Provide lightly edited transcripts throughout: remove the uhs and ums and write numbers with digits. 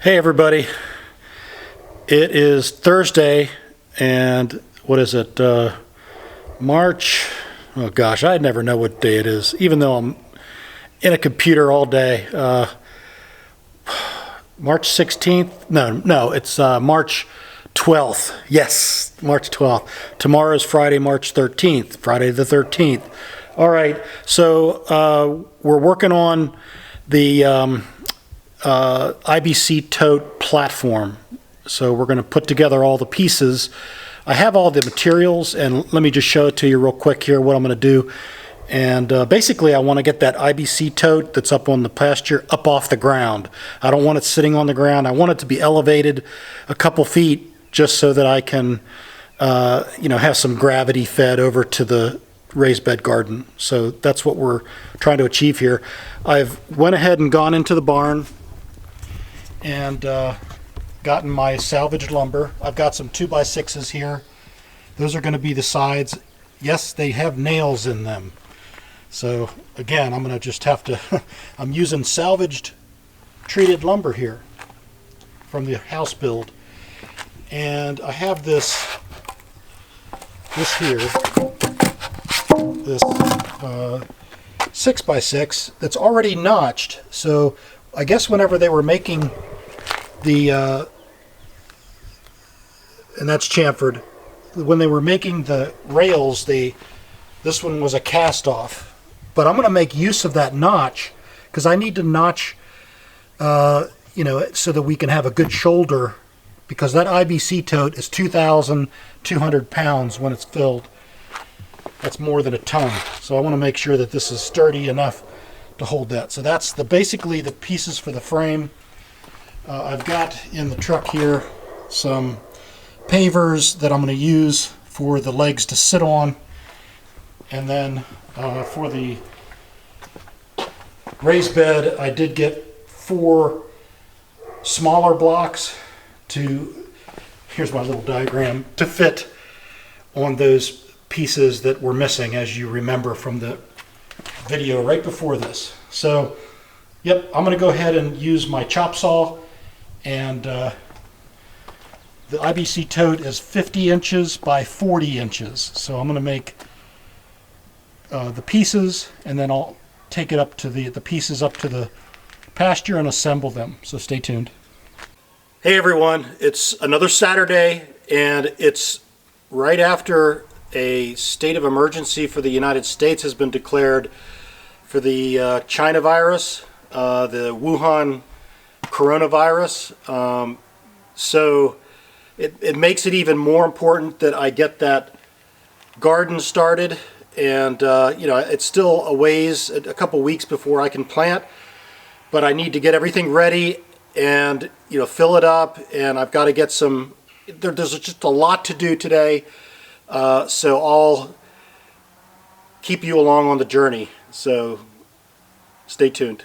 Hey everybody, it is Thursday and what is it, March, oh gosh, I never know what day it is, even though I'm in a computer all day. March 16th, no, it's March 12th, yes, March 12th. Tomorrow is Friday, March 13th, Friday the 13th. All right, so we're working on the IBC Tote platform. So we're going to put together all the pieces. I have all the materials, and let me just show it to you real quick here what I'm going to do. And basically I want to get that IBC Tote that's up on the pasture up off the ground. I don't want it sitting on the ground. I want it to be elevated a couple feet just so that I can have some gravity fed over to the raised bed garden. So that's what we're trying to achieve here. I've went ahead and gone into the barn and gotten my salvaged lumber. I've got some 2x6s here. Those are going to be the sides. Yes, they have nails in them. So again, I'm going to just have to, I'm using salvaged treated lumber here from the house build. And I have this here, this 6x6 that's already notched. So I guess whenever they were making the, and that's chamfered, when they were making the rails, this one was a cast off. But I'm going to make use of that notch because I need to notch, so that we can have a good shoulder, because that IBC tote is 2,200 pounds when it's filled. That's more than a ton. So I want to make sure that this is sturdy enough to hold that. So that's basically the pieces for the frame. I've got in the truck here some pavers that I'm going to use for the legs to sit on, and then for the raised bed I did get 4 smaller blocks here's my little diagram, to fit on those pieces that were missing, as you remember from the video right before this. So yep, I'm going to go ahead and use my chop saw. And the IBC tote is 50 inches by 40 inches. So I'm going to make the pieces, and then I'll take it up to the pieces up to the pasture and assemble them. So stay tuned. Hey everyone, it's another Saturday, and it's right after a state of emergency for the United States has been declared for the China virus, the Wuhan coronavirus. So it makes it even more important that I get that garden started, and it's still a couple weeks before I can plant, but I need to get everything ready and fill it up, and I've got to get there's just a lot to do today, so I'll keep you along on the journey, so stay tuned.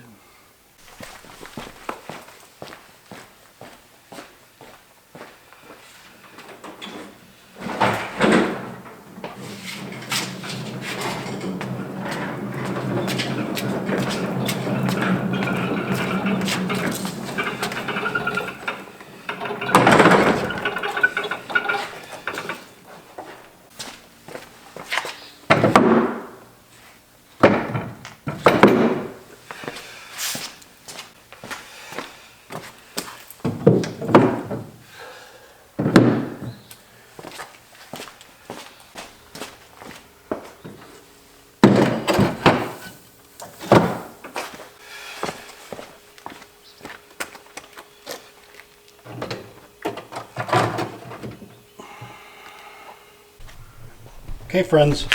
Okay friends,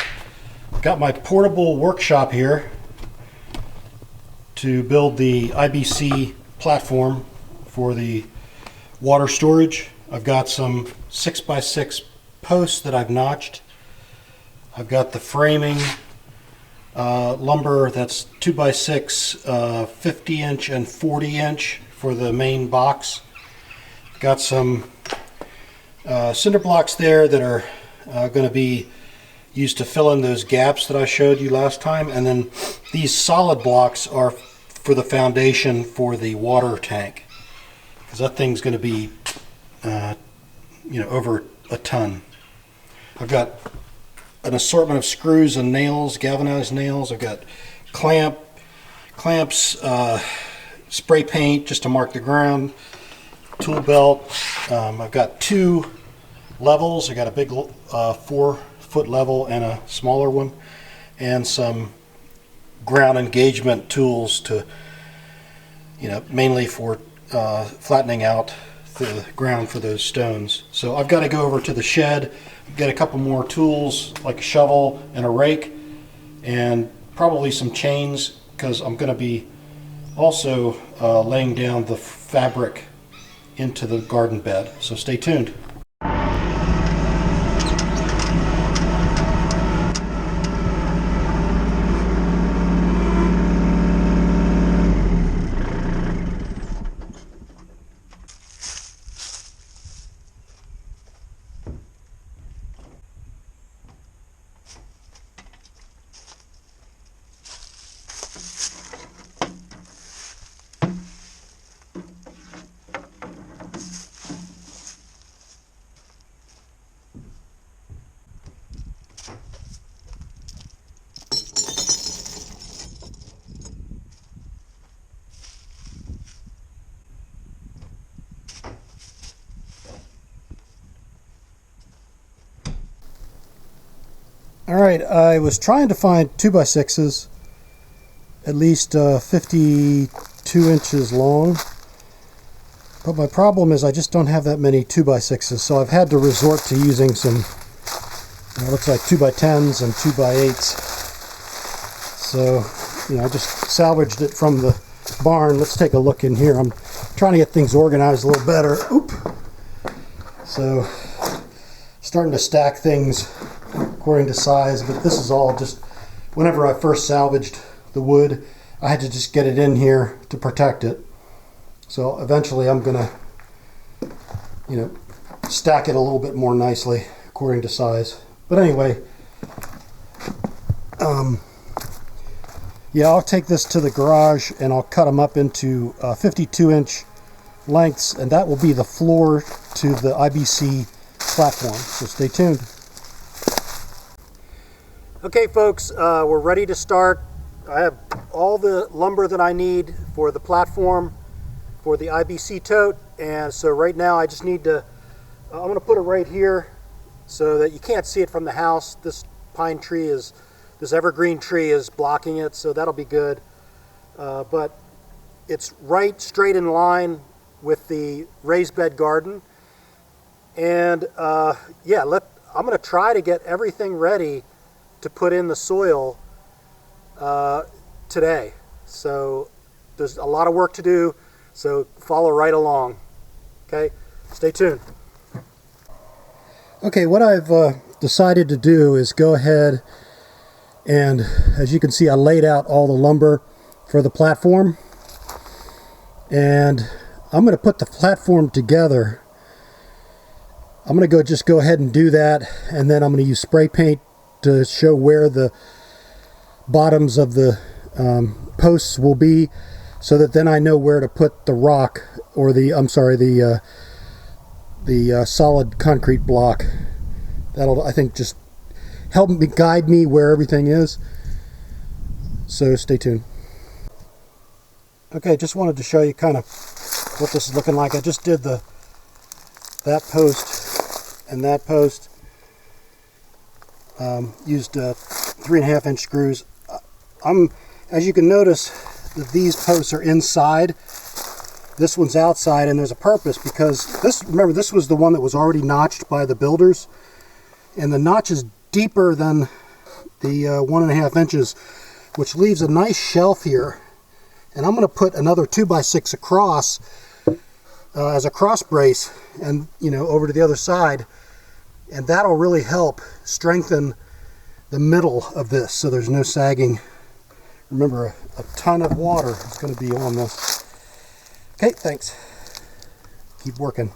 got my portable workshop here to build the IBC platform for the water storage. I've got some 6x6 posts that I've notched. I've got the framing lumber that's 2x6, 50 inch and 40 inch for the main box. Got some cinder blocks there that are going to be used to fill in those gaps that I showed you last time, and then these solid blocks are for the foundation for the water tank. because that thing's going to be, over a ton. I've got an assortment of screws and nails, galvanized nails. I've got clamps, spray paint just to mark the ground, tool belt. I've got 2 levels. I got a big 4-foot level and a smaller one, and some ground engagement tools to, mainly for flattening out the ground for those stones. So I've got to go over to the shed, get a couple more tools like a shovel and a rake, and probably some chains, because I'm going to be also laying down the fabric into the garden bed. So stay tuned. All right, I was trying to find 2x6s, at least 52 inches long, but my problem is I just don't have that many 2x6s, so I've had to resort to using some, it looks like 2x10s and 2x8s. So, I just salvaged it from the barn. Let's take a look in here. I'm trying to get things organized a little better. Oop! So, starting to stack things according to size, but this is all just whenever I first salvaged the wood, I had to just get it in here to protect it. So eventually I'm gonna stack it a little bit more nicely according to size. But anyway, yeah, I'll take this to the garage and I'll cut them up into 52-inch lengths, and that will be the floor to the IBC platform. So stay tuned. Okay folks, we're ready to start. I have all the lumber that I need for the platform for the IBC tote, and so right now I just need to, I'm going to put it right here so that you can't see it from the house. This pine tree is, this evergreen tree is blocking it, so that'll be good. But it's right straight in line with the raised bed garden. And yeah, I'm going to try to get everything ready to put in the soil today. So there's a lot of work to do, so follow right along. Okay, stay tuned. Okay, what I've decided to do is go ahead and, as you can see, I laid out all the lumber for the platform, and I'm going to put the platform together. I'm going to just go ahead and do that, and then I'm going to use spray paint to show where the bottoms of the posts will be, so that then I know where to put the rock, or the solid concrete block. That'll, I think, just help me guide me where everything is. So stay tuned. Okay, just wanted to show you kind of what this is looking like. I just did that post and that post. Used 3.5-inch screws. As you can notice, that these posts are inside. This one's outside, and there's a purpose, because remember, this was the one that was already notched by the builders, and the notch is deeper than the 1.5 inches, which leaves a nice shelf here. And I'm going to put another 2x6 across as a cross brace, and over to the other side, and that'll really help strengthen the middle of this, so there's no sagging. Remember, a ton of water is going to be on this. Okay, thanks. Keep working.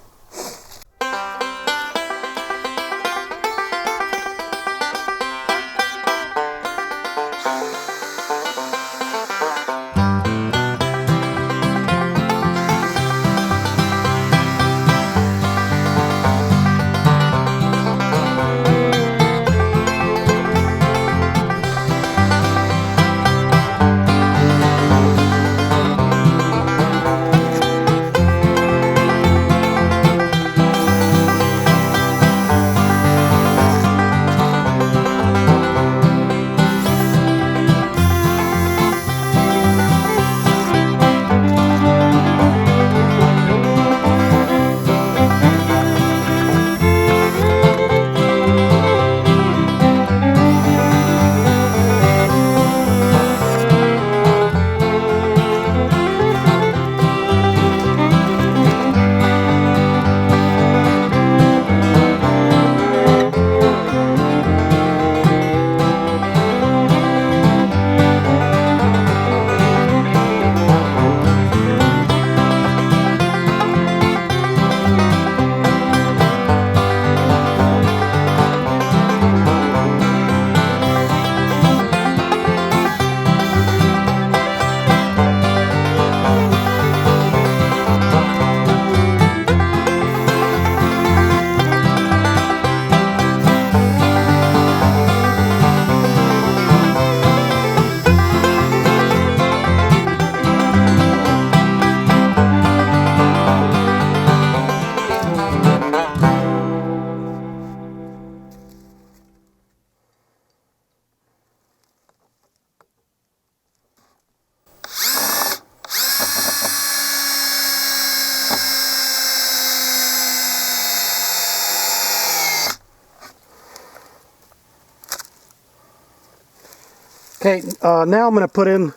Okay, now I'm going to put in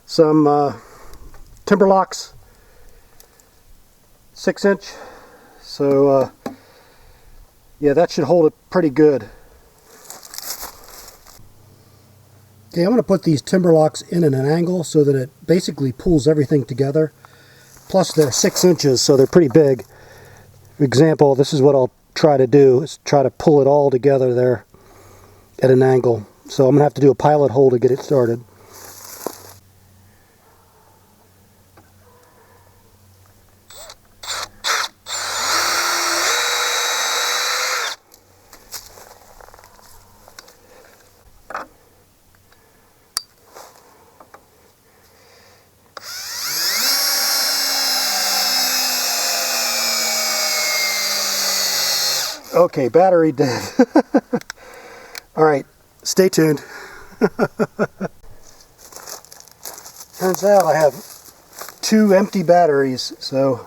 some timber locks, 6-inch. So yeah, that should hold it pretty good. Okay, I'm going to put these timber locks in at an angle so that it basically pulls everything together. Plus they're 6 inches, so they're pretty big. For example, this is what I'll try to do, is try to pull it all together there at an angle. So I'm going to have to do a pilot hole to get it started. Okay, battery dead. Alright, stay tuned. Turns out I have 2 empty batteries, so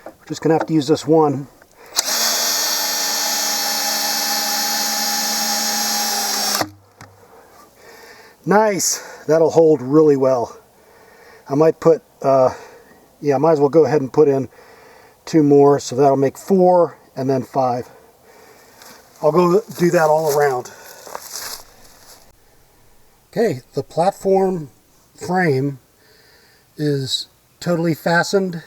we're just going to have to use this one. Nice! That'll hold really well. I might put, yeah, I might as well go ahead and put in 2 more, so that'll make 4 and then 5. I'll go do that all around. Okay, the platform frame is totally fastened.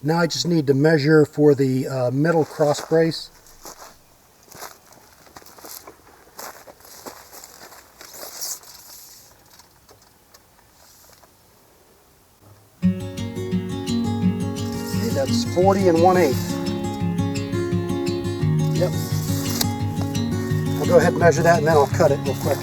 Now I just need to measure for the middle cross brace. Okay, that's 40 1/8. Yep. I'll go ahead and measure that and then I'll cut it real quick.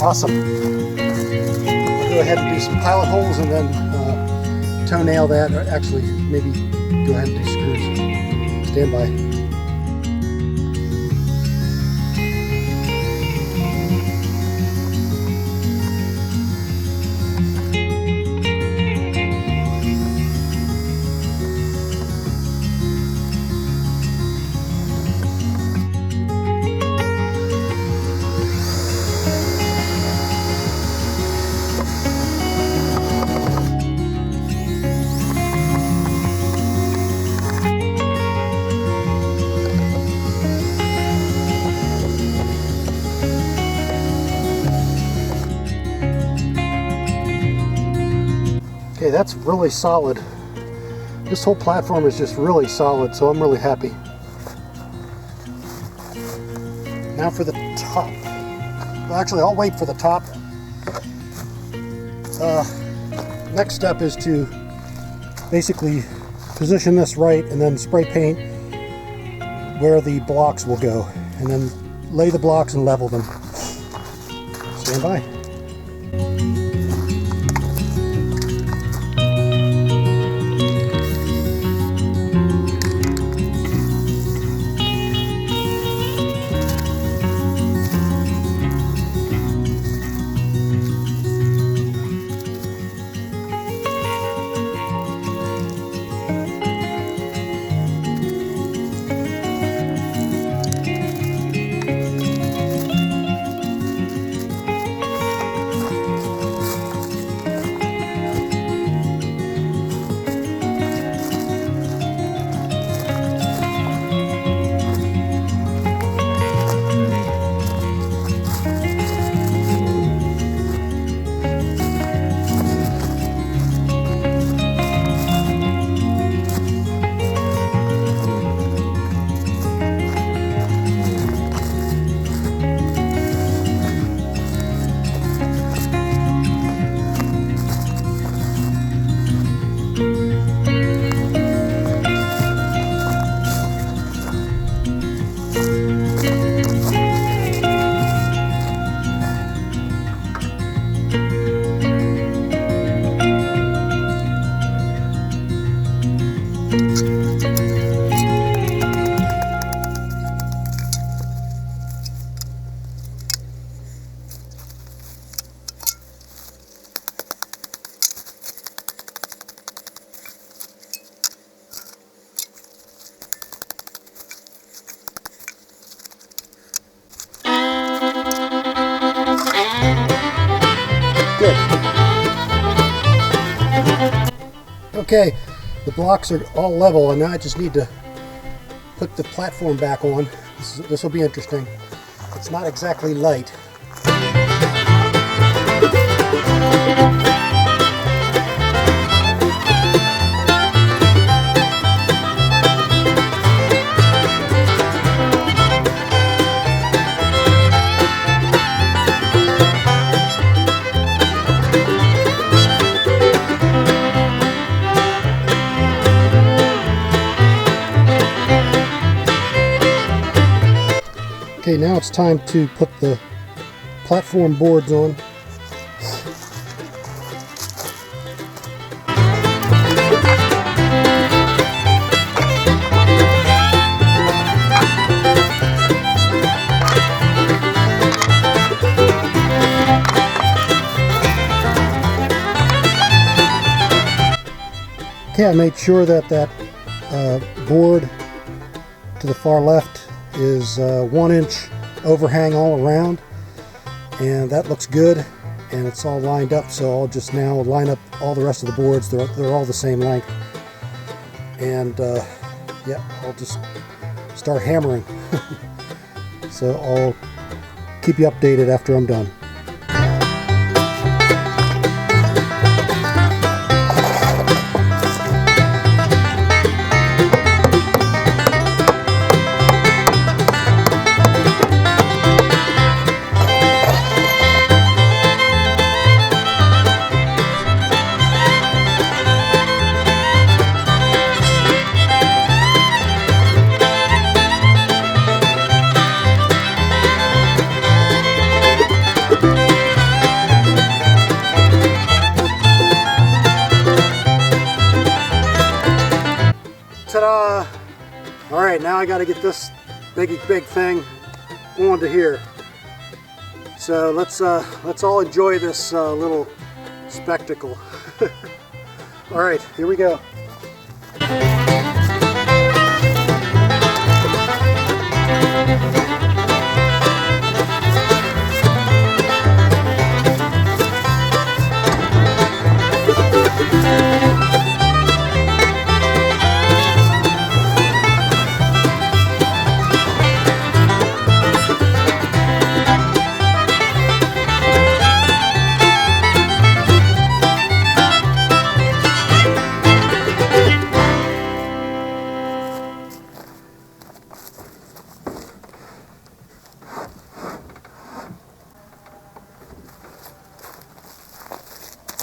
Awesome. I'll go ahead and do some pilot holes and then toenail that, or actually maybe go ahead and do screws. Stand by. Okay, that's really solid. This whole platform is just really solid, so I'm really happy. Now for the top. Well, actually, I'll wait for the top. Next step is to basically position this right and then spray paint where the blocks will go, and then lay the blocks and level them. Stand by. Okay, the blocks are all level, and now I just need to put the platform back on. This will be interesting. It's not exactly light. Okay, now it's time to put the platform boards on. Okay, I made sure that board to the far left is 1 inch overhang all around, and that looks good, and it's all lined up. So I'll just now line up all the rest of the boards. They're all the same length, and yeah, I'll just start hammering. So I'll keep you updated after I'm done. Ta-da! All right, now I got to get this big thing onto here. So let's all enjoy this little spectacle. All right, here we go.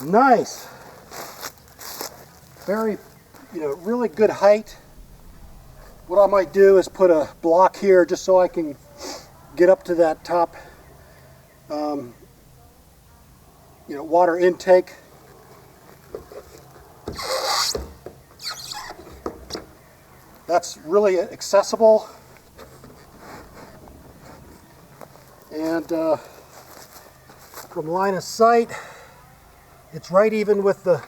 Nice. Very, really good height. What I might do is put a block here just so I can get up to that top, water intake. That's really accessible. And from line of sight, it's right even with the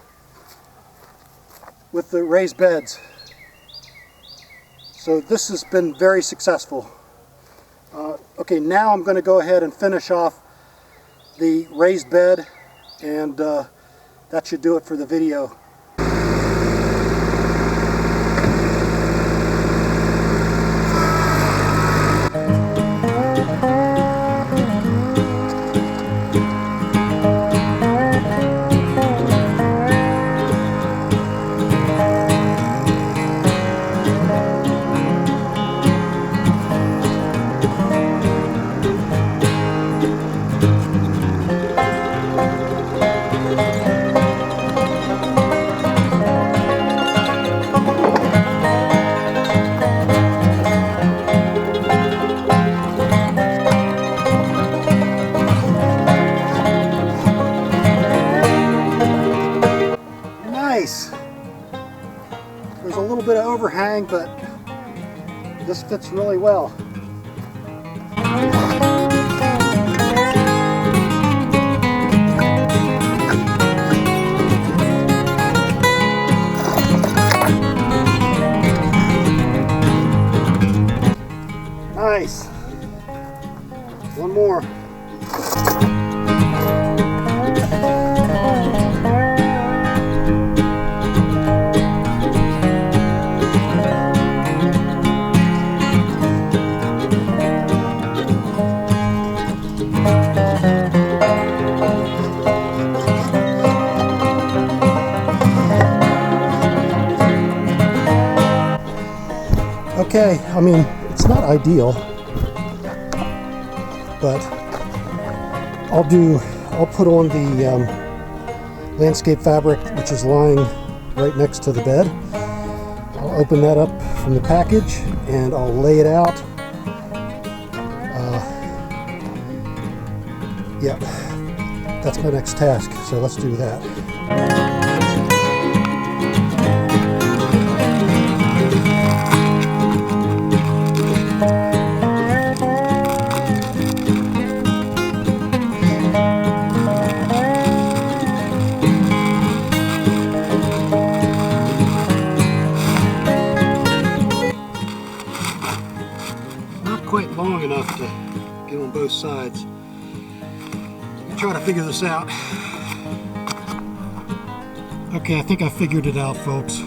raised beds. So this has been very successful. Okay, now I'm going to go ahead and finish off the raised bed, and that should do it for the video. Nice. There's a little bit of overhang, but this fits really well. Nice. One more. Okay, I mean, it's not ideal, but I'll put on the landscape fabric, which is lying right next to the bed. I'll open that up from the package and I'll lay it out. Yeah, that's my next task, so let's do that. Quite long enough to get on both sides. Try to figure this out. Okay, I think I figured it out, folks.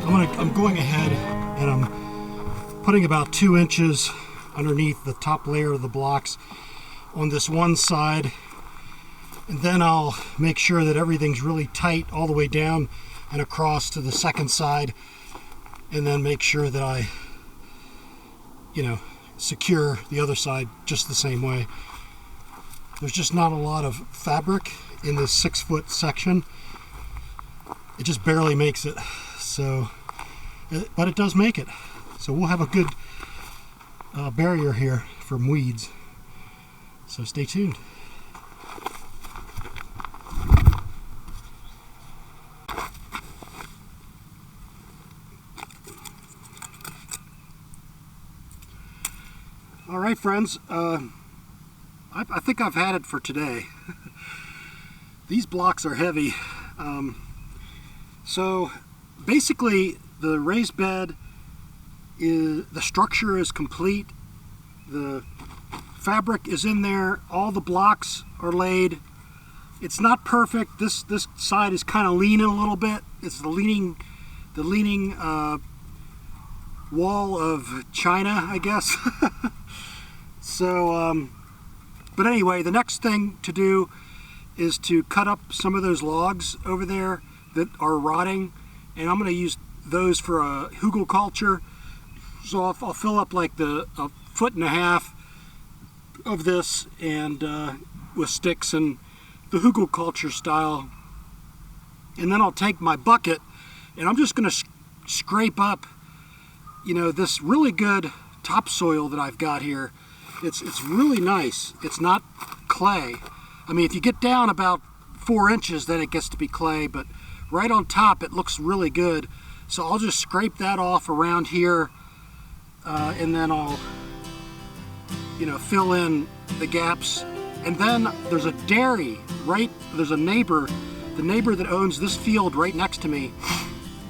I'm going ahead and I'm putting about 2 inches underneath the top layer of the blocks on this one side, and then I'll make sure that everything's really tight all the way down and across to the second side, and then make sure that I secure the other side just the same way. There's just not a lot of fabric in this 6-foot section. It just barely makes it. So, but it does make it. So we'll have a good barrier here from weeds. So stay tuned. All right, friends, I think I've had it for today. These blocks are heavy. So basically the raised bed the structure is complete. The fabric is in there. All the blocks are laid. It's not perfect. This side is kind of leaning a little bit. It's the leaning wall of China, I guess. So, but anyway, the next thing to do is to cut up some of those logs over there that are rotting, and I'm going to use those for a hugelkultur. So I'll fill up like a 1.5 foot of this and with sticks and the hugelkultur style, and then I'll take my bucket and I'm just going to scrape up, this really good topsoil that I've got here. It's really nice. It's not clay. I mean, if you get down about 4 inches, then it gets to be clay, but right on top it looks really good. So I'll just scrape that off around here, and then I'll fill in the gaps. And then there's a dairy, there's a neighbor, the neighbor that owns this field right next to me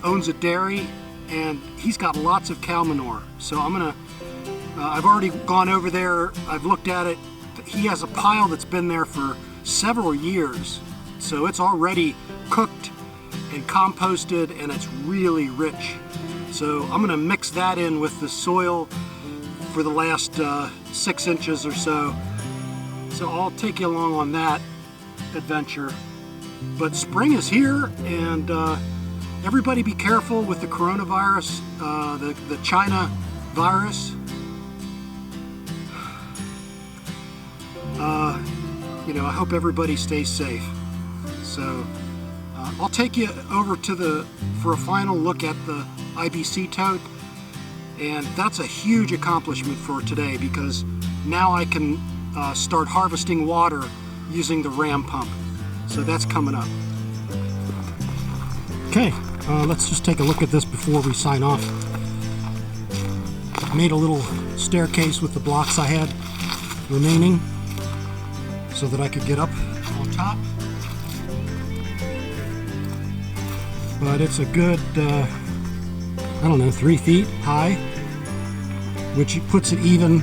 owns a dairy, and he's got lots of cow manure. So I'm gonna I've already gone over there, I've looked at it. He has a pile that's been there for several years. So it's already cooked and composted, and it's really rich. So I'm gonna mix that in with the soil for the last 6 inches or so. So I'll take you along on that adventure. But spring is here, and everybody be careful with the coronavirus, the China virus. I hope everybody stays safe. So I'll take you over for a final look at the IBC Tote, and that's a huge accomplishment for today, because now I can start harvesting water using the ram pump. So that's coming up. Okay, let's just take a look at this before we sign off. I made a little staircase with the blocks I had remaining so that I could get up on top. But it's a good, 3 feet high, which puts it even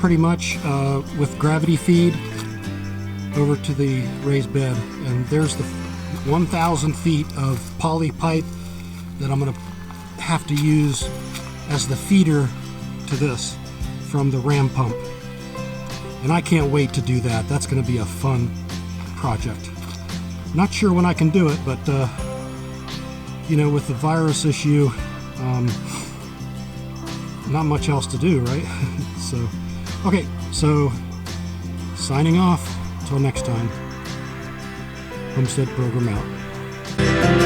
pretty much with gravity feed over to the raised bed. And there's the 1,000 feet of poly pipe that I'm going to have to use as the feeder to this from the ram pump. And I can't wait to do that. That's going to be a fun project. Not sure when I can do it, but with the virus issue, not much else to do, right? So, okay, so signing off. Until next time, Homestead program out.